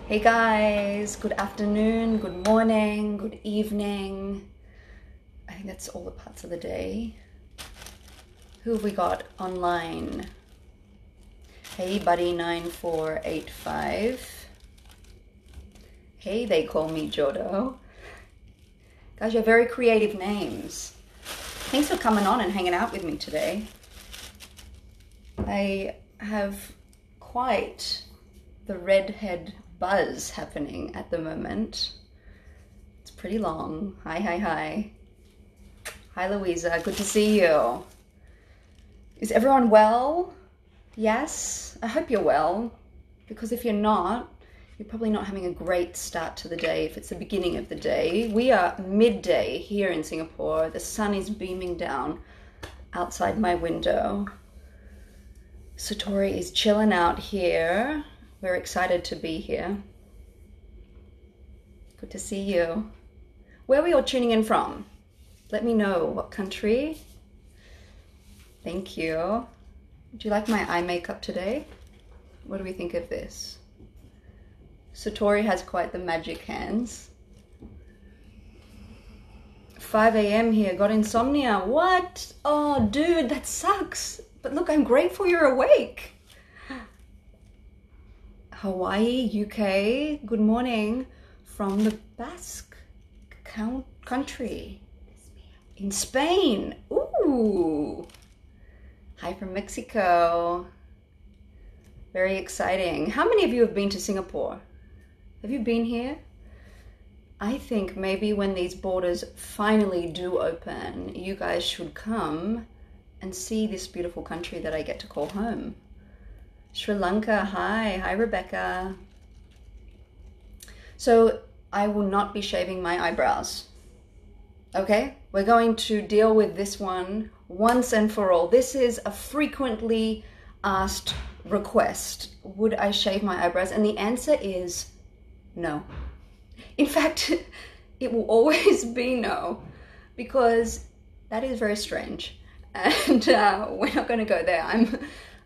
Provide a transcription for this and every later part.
Hey guys, good afternoon, good morning, good evening. I think that's all the parts of the day. Who have we got online? Hey buddy 9485. Hey, they call me Jodo. Guys, you have very creative names. Thanks for coming on and hanging out with me today. I have quite the redhead buzz happening at the moment. It's pretty long. Hi. Hi Louisa, good to see you. Is everyone well? Yes, I hope you're well, because if you're not, you're probably not having a great start to the day if it's the beginning of the day. We are midday here in Singapore. The sun is beaming down outside my window. Satori is chilling out here. We're excited to be here. Good to see you. Where were you all tuning in from? Let me know what country. Thank you. Do you like my eye makeup today? What do we think of this? Satori has quite the magic hands. 5 a.m. here, got insomnia. What? Oh, dude, that sucks. But look, I'm grateful you're awake. Hawaii, UK, good morning from the Basque country in Spain. Ooh. Hi from Mexico. Very exciting. How many of you have been to Singapore? Have you been here? I think maybe when these borders finally do open, you guys should come and see this beautiful country that I get to call home. Sri Lanka, hi Rebecca. So I will not be shaving my eyebrows. Okay, we're going to deal with this one once and for all. This is a frequently asked request. Would I shave my eyebrows? And the answer is no. In fact, it will always be no, because that is very strange. And we're not going to go there.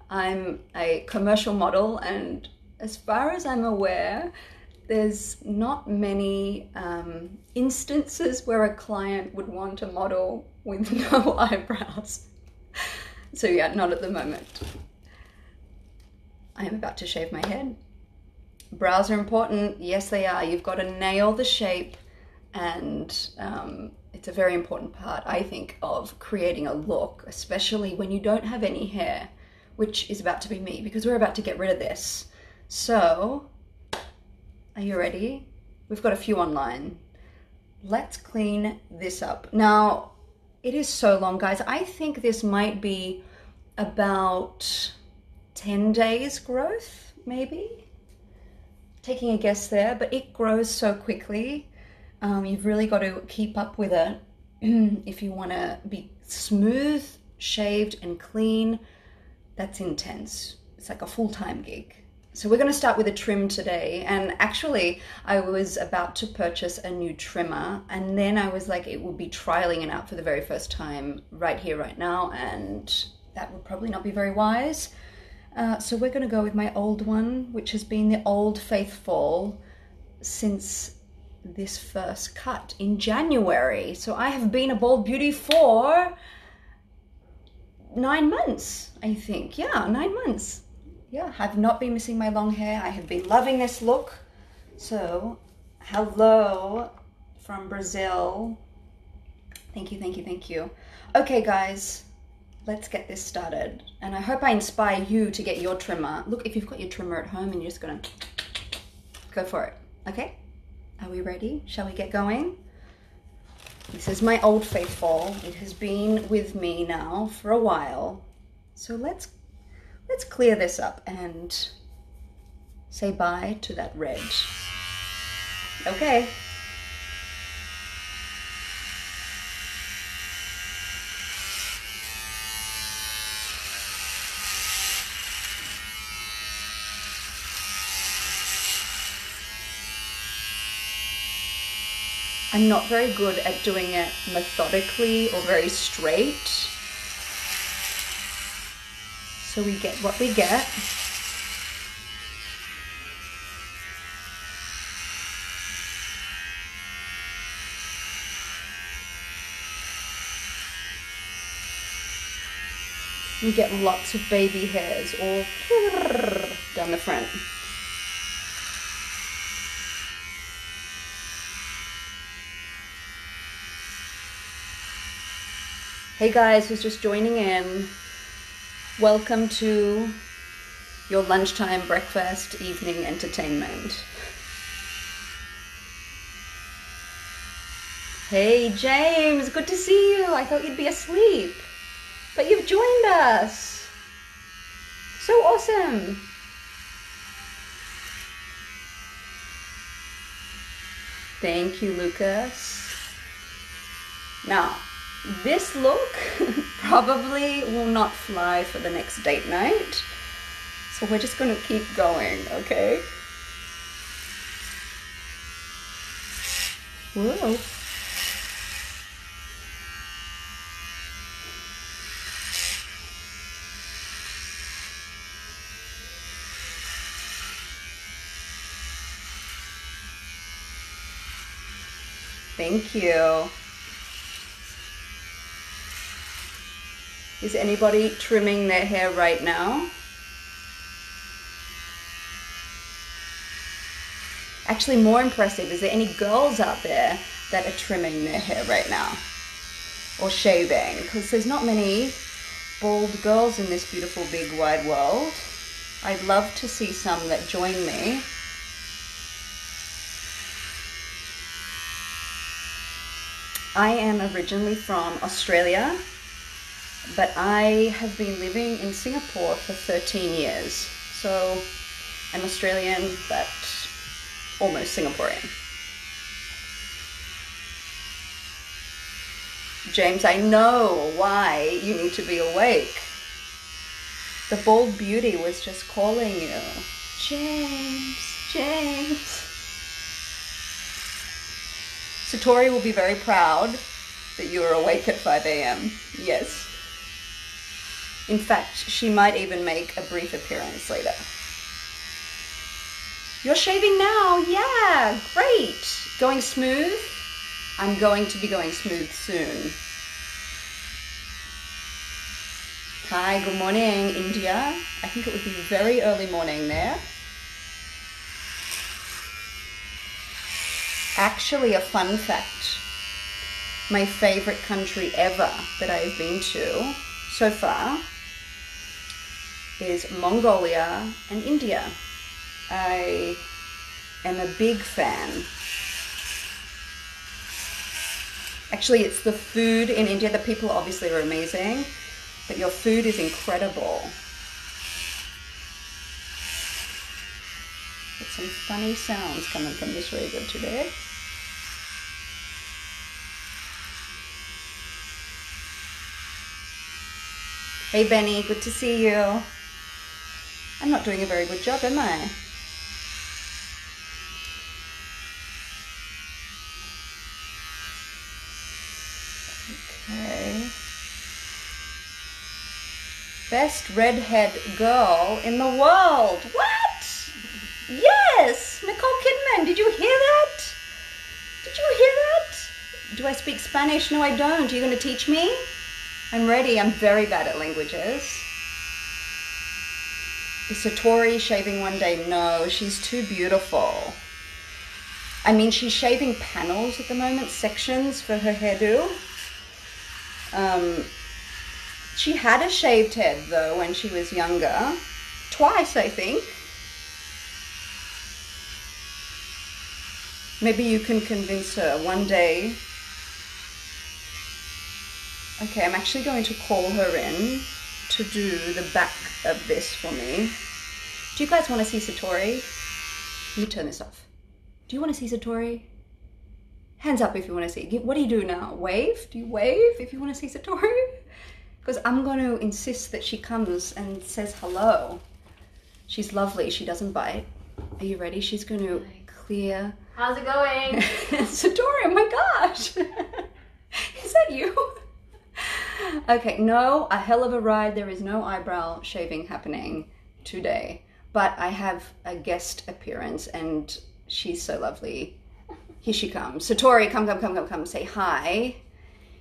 I'm a commercial model, and as far as I'm aware, there's not many instances where a client would want a model with no eyebrows. So yeah, not at the moment. I am about to shave my head. Brows are important. Yes, they are. You've got to nail the shape, and it's a very important part, I think, of creating a look, especially when you don't have any hair, which is about to be me, because we're about to get rid of this. So, are you ready? We've got a few online. Let's clean this up. Now, it is so long, guys. I think this might be about 10 days growth, maybe? Taking a guess there, but it grows so quickly. You've really got to keep up with it if you want to be smooth, shaved, and clean. That's intense. It's like a full-time gig. So we're going to start with a trim today. And actually, I was about to purchase a new trimmer, and then I was like, it would be trialing it out for the very first time right here, right now, and that would probably not be very wise. So we're going to go with my old one, which has been the Old Faithful since this first cut in January. So I have been a bald beauty for 9 months, I think. Yeah, 9 months. Yeah, I've not been missing my long hair. I have been loving this look. So, hello from Brazil. Thank you. Okay, guys, let's get this started. And I hope I inspire you to get your trimmer. Look, if you've got your trimmer at home and you're just gonna go for it, okay? Are we ready? Shall we get going? This is my Old Faithful. It has been with me now for a while. So let's clear this up and say bye to that red. Okay. I'm not very good at doing it methodically or very straight. So we get what we get. You get lots of baby hairs all down the front. Hey guys, who's just joining in, welcome to your lunchtime, breakfast, evening entertainment. Hey James, good to see you. I thought you'd be asleep, but you've joined us. So awesome. Thank you, Lucas. Now, this look probably will not fly for the next date night, so we're just gonna keep going, okay? Whoa. Thank you. Is anybody trimming their hair right now? Actually, more impressive, is there any girls out there that are trimming their hair right now? Or shaving? Because there's not many bald girls in this beautiful, big, wide world. I'd love to see some that join me. I am originally from Australia, but I have been living in Singapore for 13 years. So I'm Australian, but almost Singaporean. James, I know why you need to be awake. The bald beauty was just calling you. James, James. Satori will be very proud that you are awake at 5 a.m. Yes. In fact, she might even make a brief appearance later. You're shaving now? Yeah, great. Going smooth? I'm going to be going smooth soon. Hi, good morning, India. I think it would be very early morning there. Actually, a fun fact. My favorite country ever that I've been to so far is Mongolia and India. I am a big fan. Actually, it's the food in India. The people obviously are amazing, but your food is incredible. Got some funny sounds coming from this razor today. Hey Benny, good to see you. I'm not doing a very good job, am I? Okay. Best redhead girl in the world. What? Yes! Nicole Kidman, did you hear that? Did you hear that? Do I speak Spanish? No, I don't. Are you going to teach me? I'm ready. I'm very bad at languages. Is Satori shaving one day? No, she's too beautiful. I mean, she's shaving panels at the moment, sections for her hairdo. She had a shaved head though when she was younger. Twice, I think. Maybe you can convince her one day. Okay, I'm actually going to call her in to do the back of this for me. Do you guys want to see Satori? Let me turn this off. Do you want to see Satori? Hands up if you want to see. What do you do now? Wave? Do you wave if you want to see Satori? Because I'm going to insist that she comes and says hello. She's lovely. She doesn't bite. Are you ready? She's going to clear. How's it going? Satori, oh my gosh. Is that you? Okay, no, a hell of a ride. There is no eyebrow shaving happening today. But I have a guest appearance and she's so lovely. Here she comes. Satori, come, say hi.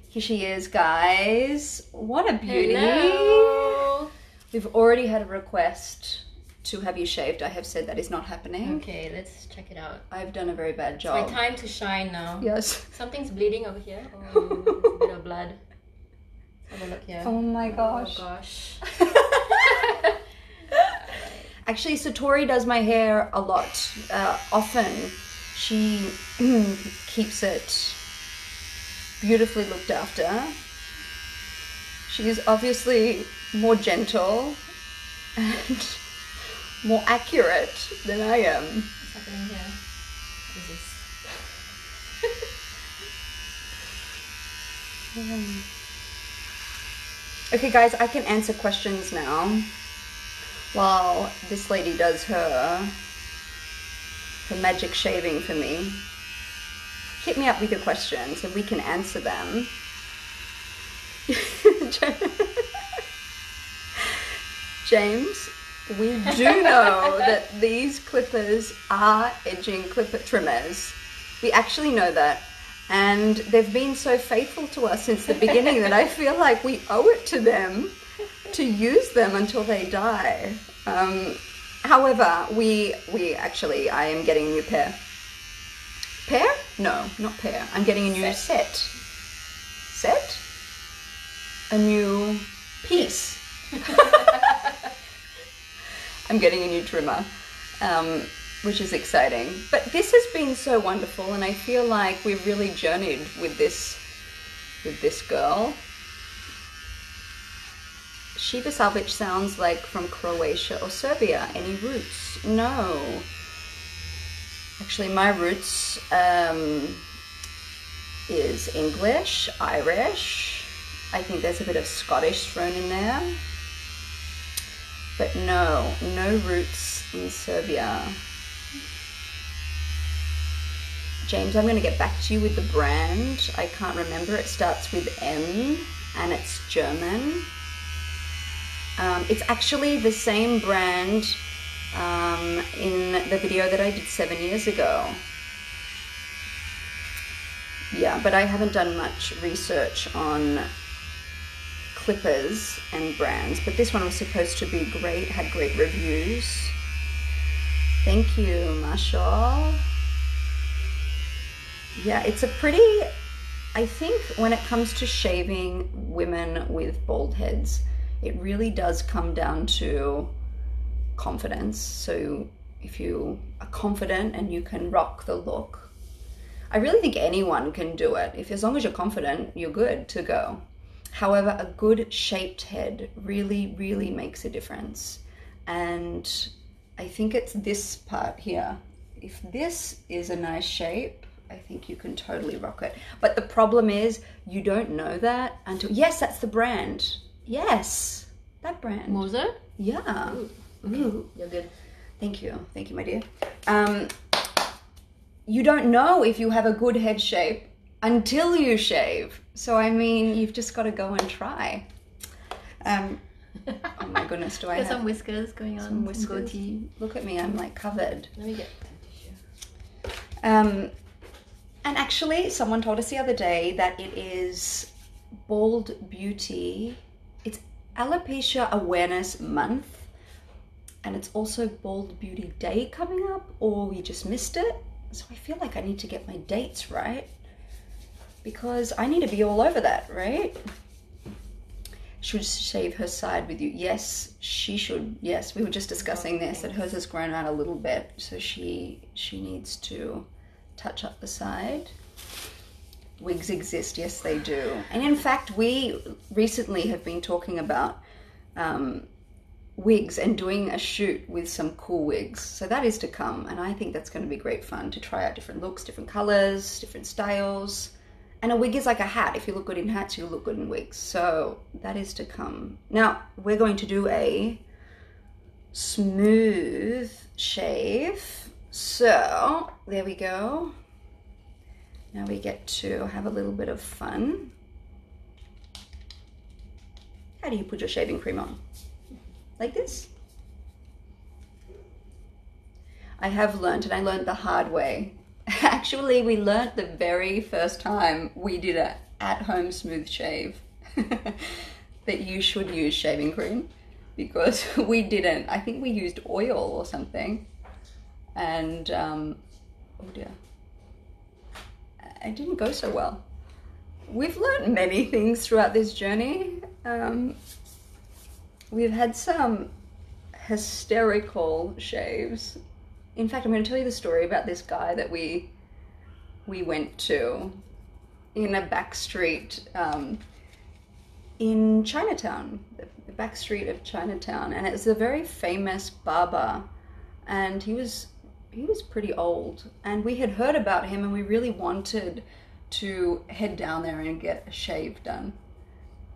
Here she is, guys. What a beauty. Hello. We've already had a request to have you shaved. I have said that is not happening. Okay, let's check it out. I've done a very bad job. It's my time to shine now. Yes. Something's bleeding over here. Oh, it's a bit of blood. Let's have a look here. Oh my gosh. Oh gosh. Actually, Satori does my hair a lot. Often she keeps it beautifully looked after. She is obviously more gentle and more accurate than I am. What's happening here? What is this? Okay guys, I can answer questions now while this lady does her magic shaving for me. Hit me up with your questions and we can answer them. James, we do know that these clippers are edging clipper trimmers. We actually know that. And they've been so faithful to us since the beginning that I feel like we owe it to them to use them until they die. However, I am getting a new pair. Pair? No, not pair. I'm getting a new set. Set? A new piece. I'm getting a new trimmer, which is exciting. But this has been so wonderful, and I feel like we've really journeyed with this girl. Sheba Salvic sounds like from Croatia or Serbia. Any roots? No. Actually, my roots is English, Irish. I think there's a bit of Scottish thrown in there. But no roots in Serbia. James, I'm going to get back to you with the brand. I can't remember. It starts with M and it's German. It's actually the same brand in the video that I did 7 years ago. Yeah, but I haven't done much research on clippers and brands, but this one was supposed to be great, had great reviews. Thank you, Marshall. Yeah, it's a pretty, I think when it comes to shaving women with bald heads, it really does come down to confidence. So if you are confident and you can rock the look, I really think anyone can do it. As long as you're confident, you're good to go. However, a good shaped head really, really makes a difference. And I think it's this part here. If this is a nice shape, I think you can totally rock it. But the problem is you don't know that until, yes, that's the brand. Yes, that brand. Moser? Yeah. Ooh. Okay. Ooh. You're good. Thank you, my dear. You don't know if you have a good head shape until you shave. So, I mean, you've just got to go and try. Oh my goodness, do I have some whiskers going on? some whiskers? Goatee. Look at me, I'm like covered. Let me get tissue. And actually, someone told us the other day that it is Bald Beauty. It's Alopecia Awareness Month. And it's also Bald Beauty Day coming up, or we just missed it. So I feel like I need to get my dates right, because I need to be all over that, right? Should shave her side with you. Yes, she should. Yes, we were just discussing this, that hers has grown out a little bit, so she needs to touch up the side. Wigs exist, yes they do. And in fact, we recently have been talking about wigs and doing a shoot with some cool wigs. So that is to come, and I think that's going to be great fun to try out different looks, different colors, different styles. And a wig is like a hat. If you look good in hats, you look good in wigs. So that is to come. Now, we're going to do a smooth shave. So, there we go. Now we get to have a little bit of fun. How do you put your shaving cream on? Like this? I have learned, and I learned the hard way. Actually, we learned the very first time we did an at-home smooth shave that you should use shaving cream. because we didn't. I think we used oil or something. And, oh dear. It didn't go so well. We've learned many things throughout this journey. We've had some hysterical shaves. In fact, I'm going to tell you the story about this guy that we went to in a back street in Chinatown, the back street of Chinatown, and it was a very famous barber, and he was pretty old, and we had heard about him, and we really wanted to head down there and get a shave done.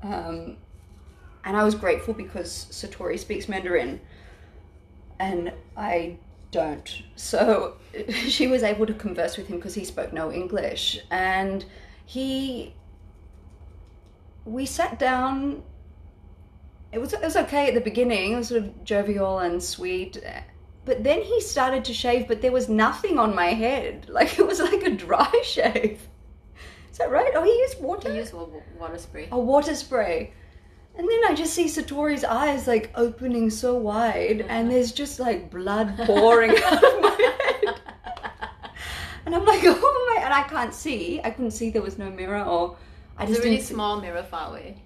And I was grateful because Satori speaks Mandarin and I don't. So she was able to converse with him because he spoke no English. And we sat down. It was okay at the beginning. It was sort of jovial and sweet. But then he started to shave, but there was nothing on my head. Like, it was like a dry shave. Is that right? Oh, he used water? He used water spray. A water spray. And then I just see Satori's eyes like opening so wide, and there's just like blood pouring out of my head. And I'm like, oh my, and I can't see. I couldn't see, there was no mirror, or I just It's a really didn't see. small mirror far away.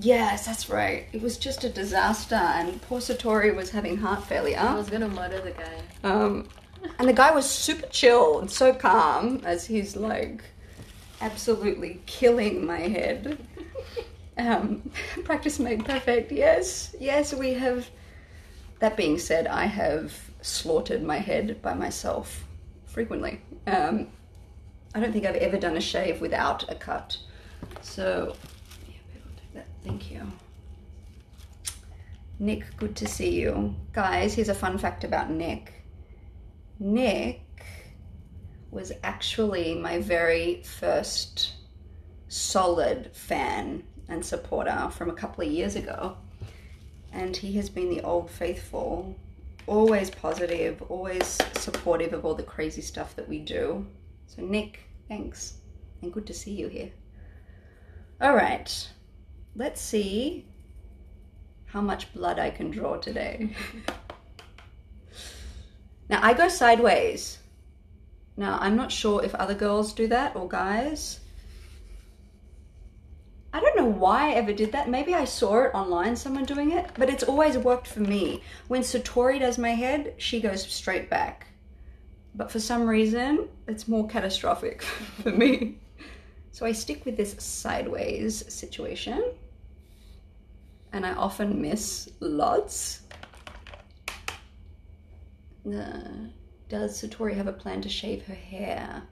Yes, that's right. It was just a disaster, and poor Satori was having heart failure. I was gonna murder the guy. And the guy was super chill and so calm as he's like absolutely killing my head. Practice made perfect. Yes, we have. That being said, I have slaughtered my head by myself frequently. I don't think I've ever done a shave without a cut. So, yeah, people take that. Thank you. Nick, good to see you. Guys, here's a fun fact about Nick. Nick was actually my very first solid fan and supporter from a couple of years ago. And he has been the old faithful, always positive, always supportive of all the crazy stuff that we do. So Nick, thanks. And good to see you here. All right, let's see how much blood I can draw today. Now I go sideways. Now I'm not sure if other girls do that or guys. I don't know why I ever did that. Maybe I saw it online, someone doing it, but it's always worked for me. When Satori does my head, she goes straight back. But for some reason, it's more catastrophic for me. So I stick with this sideways situation, and I often miss lots. Does Satori have a plan to shave her hair?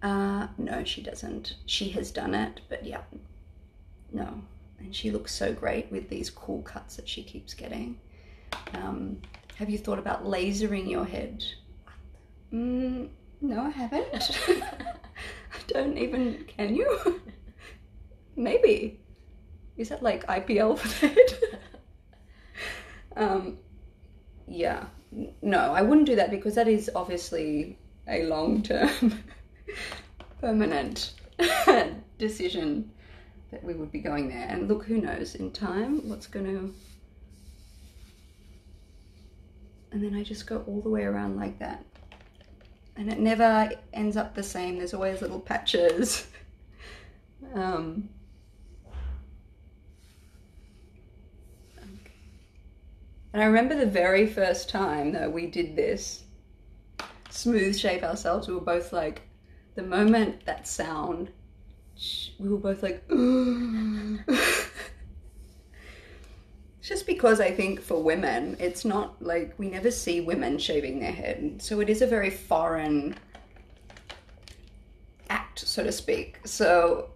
No, she doesn't. She has done it, but yeah. No, and she looks so great with these cool cuts that she keeps getting. Have you thought about lasering your head? No, I haven't. I don't even, can you? Maybe. Is that like IPL for the head? Yeah, no, I wouldn't do that because that is obviously a long-term permanent decision that we would be going there. And look, who knows in time what's going to... And then I just go all the way around like that. And it never ends up the same. There's always little patches. Okay. And I remember the very first time that we did this smooth shave ourselves, we were both like, the moment that sound, we were both like, just because I think for women, it's not like, we never see women shaving their head. So it is a very foreign act, so to speak. So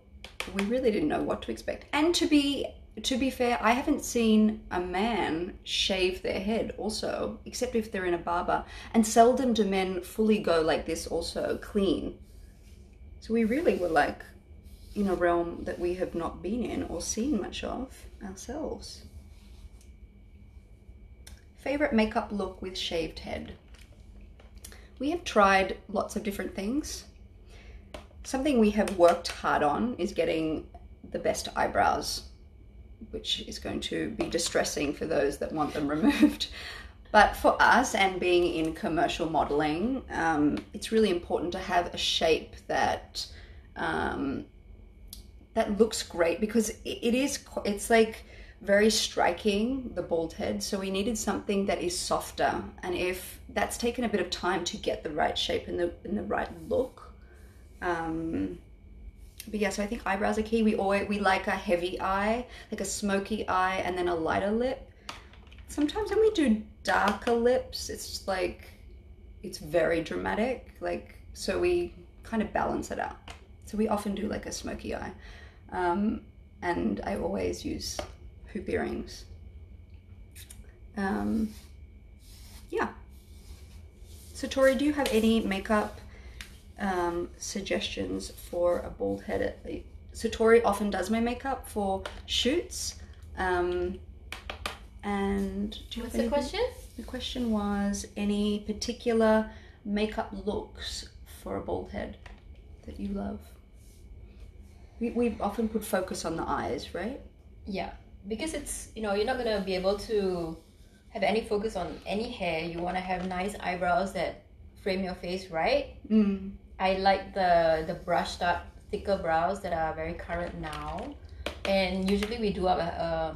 we really didn't know what to expect. And to be fair, I haven't seen a man shave their head also, except if they're in a barber. And seldom do men fully go like this also, clean. So we really were like, in a realm that we have not been in or seen much of ourselves. Favorite makeup look with shaved head. We have tried lots of different things. Something we have worked hard on is getting the best eyebrows which is going to be distressing for those that want them removed. But for us, and being in commercial modeling, it's really important to have a shape that that looks great, because it's like very striking, the bald head. So we needed something that is softer, and if that's taken a bit of time to get the right shape and the right look. But yeah, so I think eyebrows are key. We like a heavy eye, like a smoky eye, and then a lighter lip. Sometimes when we do darker lips, it's just like, it's very dramatic, like, so we kind of balance it out. So we often do like a smoky eye, and I always use hoop earrings. Yeah. Satori, do you have any makeup suggestions for a bald head? Satori often does my makeup for shoots. And do you What's have the question? The question was, any particular makeup looks for a bald head that you love? We often put focus on the eyes, right? Yeah, because it's, you know, you're not gonna be able to have any focus on any hair. You want to have nice eyebrows that frame your face, right? I like the brushed up, thicker brows that are very current now. And usually we do have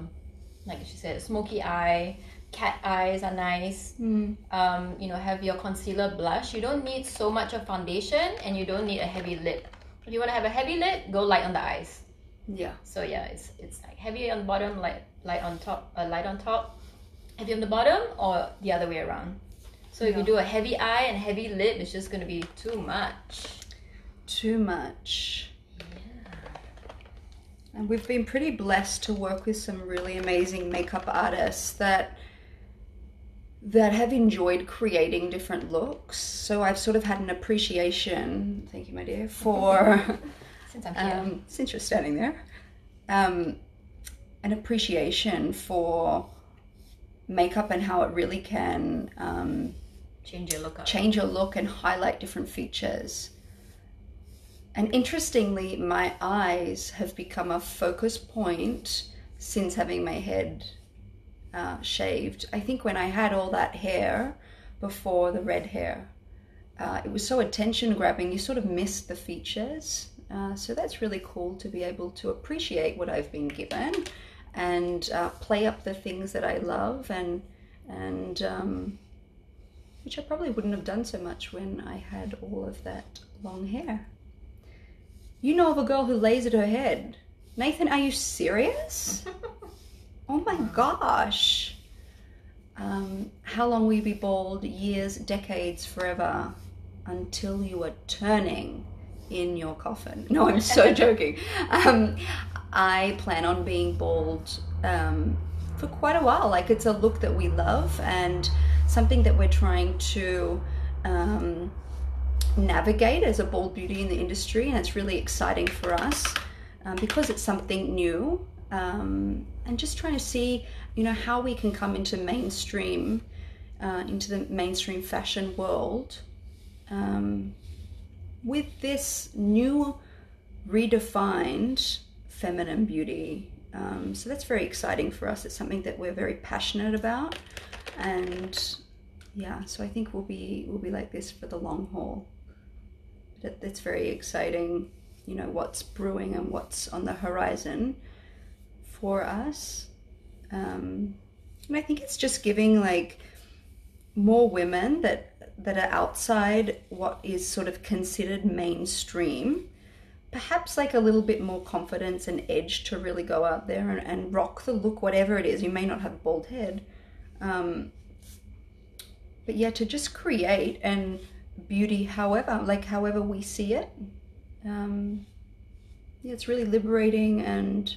like she said, smoky eye. Cat eyes are nice. You know, have your concealer, blush. You don't need so much of foundation, and you don't need a heavy lip. If you want to have a heavy lip, go light on the eyes. Yeah. So yeah, it's like heavy on the bottom, light on top, light on top, heavy on the bottom, or the other way around. So if you do a heavy eye and heavy lip, it's just gonna be too much. Too much. And we've been pretty blessed to work with some really amazing makeup artists that have enjoyed creating different looks. So I've sort of had an appreciation, thank you my dear, for Since I'm here. Since you're standing there, an appreciation for makeup and how it really can Change your look and highlight different features. And interestingly, my eyes have become a focus point since having my head shaved. I think when I had all that hair before, the red hair, it was so attention grabbing, you sort of missed the features. So that's really cool to be able to appreciate what I've been given and play up the things that I love, and which I probably wouldn't have done so much when I had all of that long hair. You know of a girl who lasered her head. Nathan, are you serious? Oh my gosh. How long will you be bald? Years, decades, forever, until you are turning in your coffin. No, I'm so joking. I plan on being bald for quite a while. Like, it's a look that we love and something that we're trying to navigate as a bald beauty in the industry, and it's really exciting for us because it's something new, and just trying to see, you know, how we can come into the mainstream fashion world with this new redefined feminine beauty. So that's very exciting for us. It's something that we're very passionate about, and yeah, so I think we'll be like this for the long haul. It's very exciting, you know, what's brewing and what's on the horizon for us. And I think it's just giving like more women that are outside what is sort of considered mainstream, perhaps like a little bit more confidence and edge to really go out there and rock the look, whatever it is. You may not have a bald head, but yeah, to just create and beauty however we see it. Yeah, it's really liberating and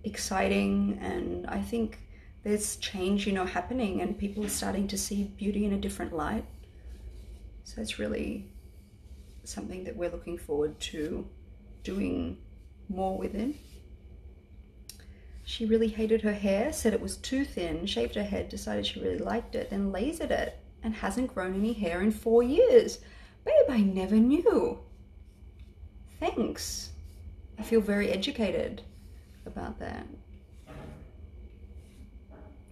exciting, and I think there's change, you know, happening, and people are starting to see beauty in a different light. So it's really something that we're looking forward to doing more within. She really hated her hair, said it was too thin, shaved her head, decided she really liked it, then lasered it, and hasn't grown any hair in 4 years. Babe, I never knew. Thanks. I feel very educated about that.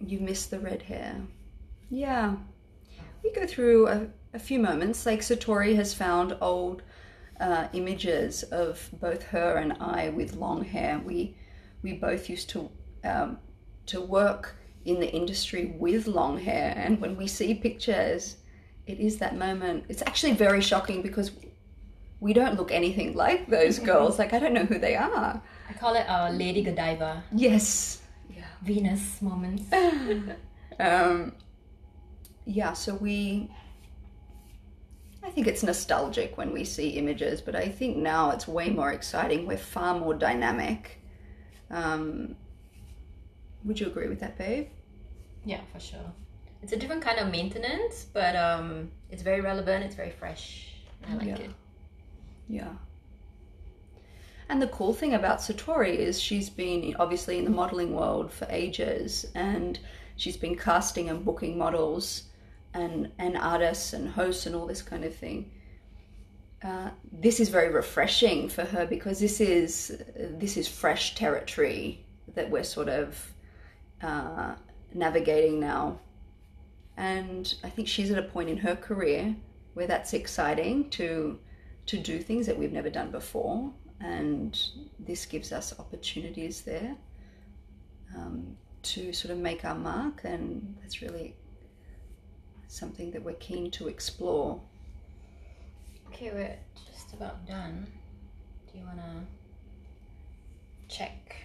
You miss the red hair. Yeah. We go through a few moments. Like Satori has found old images of both her and I with long hair. We both used to work in the industry with long hair, and when we see pictures, it is that moment. It's actually very shocking because we don't look anything like those girls. Like, I don't know who they are. I call it our Lady Godiva. Yes. Yeah. Venus moments. Yeah, so I think it's nostalgic when we see images, but I think now it's way more exciting. We're far more dynamic. Would you agree with that, babe? Yeah, for sure. It's a different kind of maintenance, but it's very relevant, it's very fresh. I like it. Yeah. And the cool thing about Satori is she's been obviously in the modeling world for ages, and she's been casting and booking models and artists and hosts and all this kind of thing. This is very refreshing for her because this is fresh territory that we're sort of navigating now. And I think she's at a point in her career where that's exciting to do things that we've never done before, and this gives us opportunities there to sort of make our mark, and that's really something that we're keen to explore. Okay, we're just about done. Do you want to check?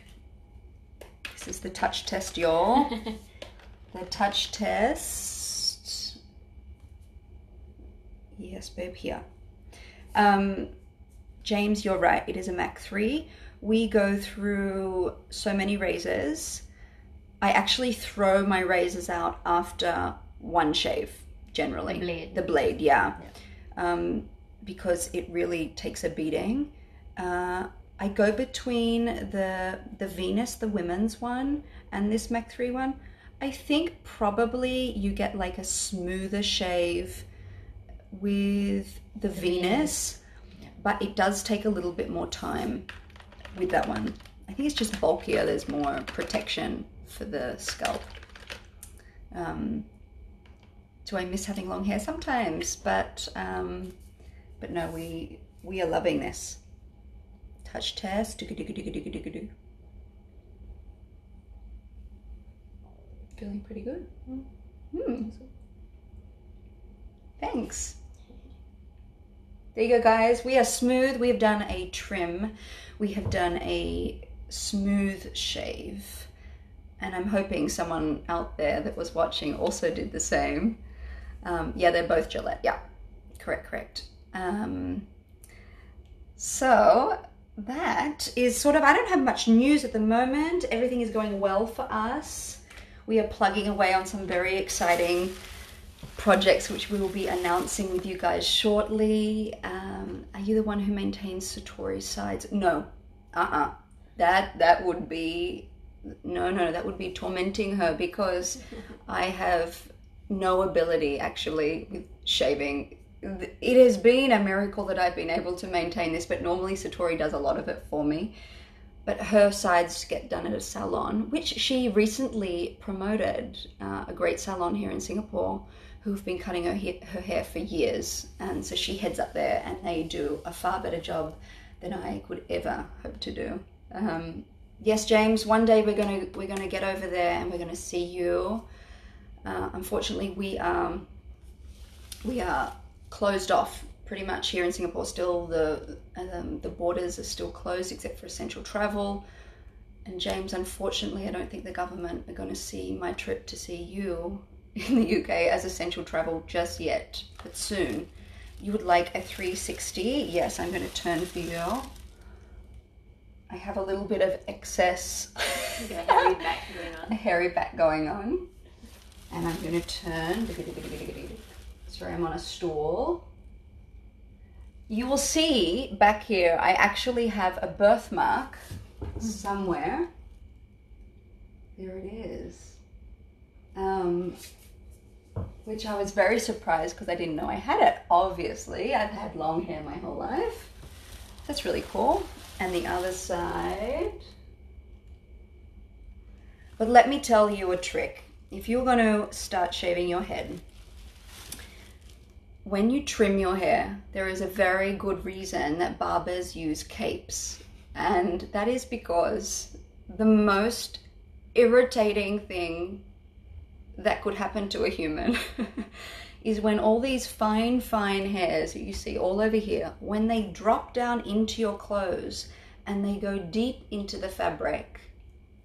This is the touch test, y'all. The touch test. Yes, babe, here. James, you're right. It is a Mach 3. We go through so many razors. I actually throw my razors out after one shave, generally. The blade, yeah. Because it really takes a beating. I go between the Venus, the women's one, and this Mach 3 one. I think probably you get like a smoother shave with the Venus, but it does take a little bit more time with that one. I think it's just bulkier. There's more protection for the scalp. Do I miss having long hair? Sometimes, but no, we are loving this. Touch test. Feeling pretty good. Thanks. There you go, guys. We are smooth. We have done a trim. We have done a smooth shave. And I'm hoping someone out there that was watching also did the same. Yeah, they're both Gillette. Yeah, correct. So that is sort of, I don't have much news at the moment. Everything is going well for us. We are plugging away on some very exciting projects which we will be announcing with you guys shortly. Are you the one who maintains Satori's sides? No. That would be no, that would be tormenting her, because I have no ability actually with shaving. It has been a miracle that I've been able to maintain this, but normally Satori does a lot of it for me. But her sides get done at a salon, which she recently promoted, a great salon here in Singapore, who've been cutting her hair for years. And so she heads up there, and they do a far better job than I could ever hope to do. Yes, James, one day we're gonna get over there and we're gonna see you. Unfortunately, we are closed off pretty much here in Singapore. Still, the borders are still closed except for essential travel. And James, unfortunately, I don't think the government are going to see my trip to see you in the UK as essential travel just yet, but soon. You would like a 360? Yes, I'm going to turn for you. I have a little bit of excess. A hairy back going on. A hairy back going on. And I'm going to turn. Sorry, I'm on a stool. You will see back here, I actually have a birthmark somewhere. There it is. Which I was very surprised because I didn't know I had it. Obviously, I've had long hair my whole life. That's really cool. And the other side. But let me tell you a trick. if you're going to start shaving your head, when you trim your hair, there is a very good reason that barbers use capes. And that is because the most irritating thing that could happen to a human is when all these fine hairs that you see all over here, when they drop down into your clothes and they go deep into the fabric,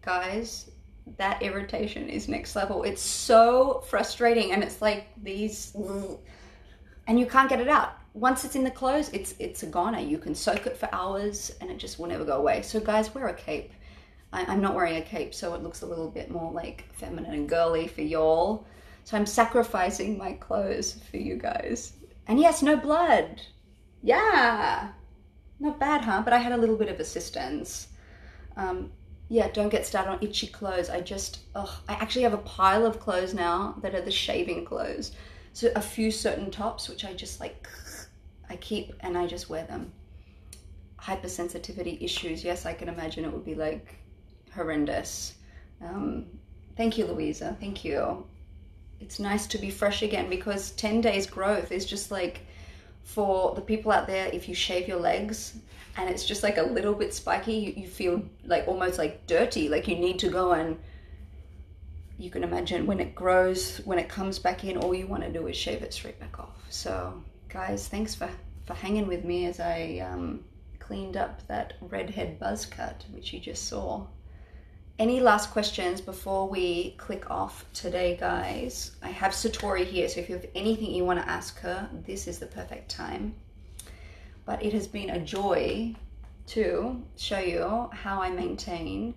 guys, that irritation is next level. It's so frustrating, and it's like these, and you can't get it out. Once it's in the clothes, it's a goner. You can soak it for hours and it just will never go away. So guys, wear a cape. I'm not wearing a cape, so it looks a little bit more like feminine and girly for y'all. So I'm sacrificing my clothes for you guys. And yes, no blood. Yeah. Not bad, huh? But I had a little bit of assistance. Yeah, don't get started on itchy clothes. I actually have a pile of clothes now that are the shaving clothes. So a few certain tops, which I just like, I keep and I just wear them. Hypersensitivity issues. Yes, I can imagine it would be like horrendous. Thank you, Louisa. Thank you. It's nice to be fresh again, because 10 days growth is just like, for the people out there, if you shave your legs and it's just like a little bit spiky, you feel like almost like dirty, like you need to go, and you can imagine when it grows, when it comes back in, all you want to do is shave it straight back off. So guys, thanks for hanging with me as I cleaned up that redhead buzz cut, which you just saw. Any last questions before we click off today, guys? I have Satori here, so if you have anything you want to ask her, this is the perfect time. But it has been a joy to show you how I maintain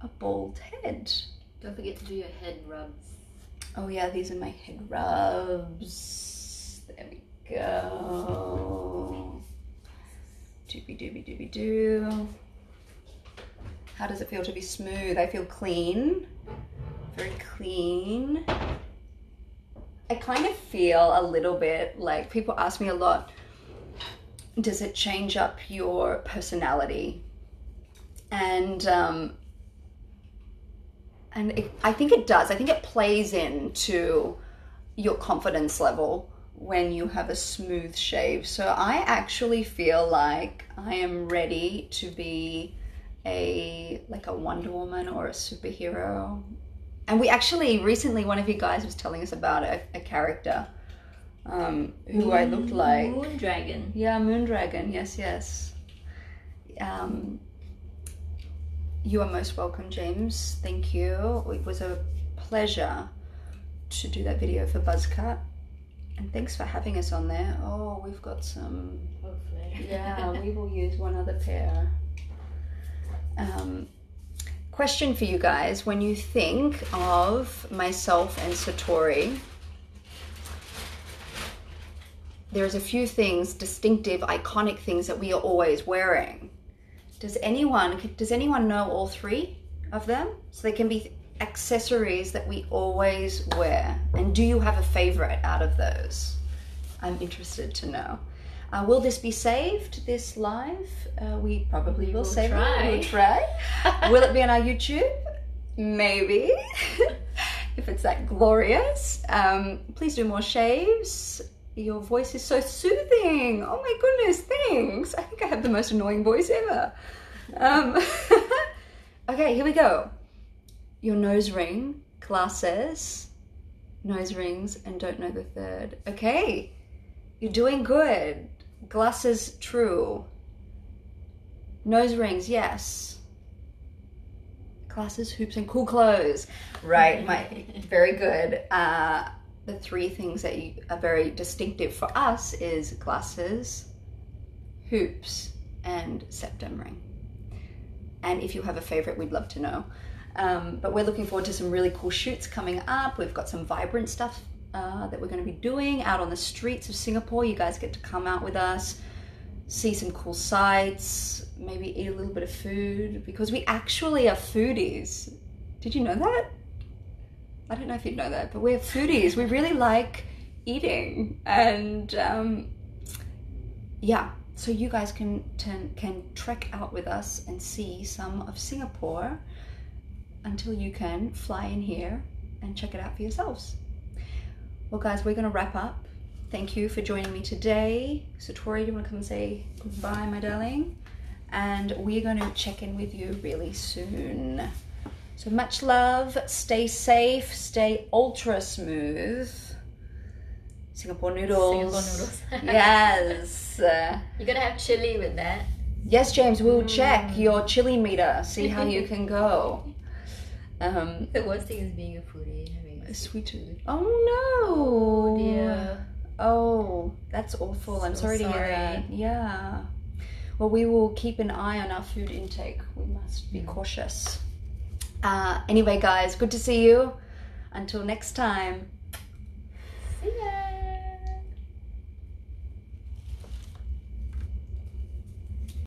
a bald head. Don't forget to do your head rubs. Oh yeah, these are my head rubs. There we go. Doobie doo. How does it feel to be smooth? I feel clean, very clean. I kind of feel a little bit like, people ask me a lot, does it change up your personality? And I think it does. I think it plays into your confidence level when you have a smooth shave. So I actually feel like I am ready to be like a Wonder Woman or a superhero. And we actually recently, one of you guys was telling us about a character who I looked like. Moondragon. Yeah, Moondragon. Yes. You are most welcome, James. Thank you. It was a pleasure to do that video for Buzzcut. And thanks for having us on there. Oh, we've got some. Hopefully. Yeah, we will use one other pair. Question for you guys: when you think of myself and Satori, there's a few things, distinctive, iconic things that we are always wearing. Does anyone know all three of them? So they can be accessories that we always wear. And do you have a favorite out of those? I'm interested to know. Will this be saved, this live? We probably will save it. We'll try. Will it be on our YouTube? Maybe. If it's that glorious. Please do more shaves. Your voice is so soothing. Oh my goodness, thanks. I think I have the most annoying voice ever. Okay, here we go. Your nose ring, glasses, nose rings, and don't know the third. Okay, you're doing good. Glasses, true. Nose rings, yes. Glasses, hoops, and cool clothes. Right, very good. The three things that are very distinctive for us is glasses, hoops, and septum ring. And if you have a favorite, we'd love to know. But we're looking forward to some really cool shoots coming up. We've got some vibrant stuff that we're going to be doing out on the streets of Singapore. You guys get to come out with us, see some cool sights, maybe eat a little bit of food, because we actually are foodies. Did you know that? I don't know if you know that, but we're foodies. We really like eating, and yeah, so you guys can trek out with us and see some of Singapore until you can fly in here and check it out for yourselves. Well, guys, we're going to wrap up. Thank you for joining me today. Satori, do you want to come and say goodbye, my darling? And we're going to check in with you really soon. So much love. Stay safe. Stay ultra smooth. Singapore noodles. Yes. Yes. You're gonna have chili with that. Yes, James, we'll check your chili meter, see how you can go. The worst thing is being a foodie, having a Sweet tooth. tooth. Oh no. Oh dear. Oh, that's awful. I'm So sorry to hear sorry. that. Yeah. Well, we will keep an eye on our food intake. We must be cautious. Anyway, guys, good to see you. Until next time.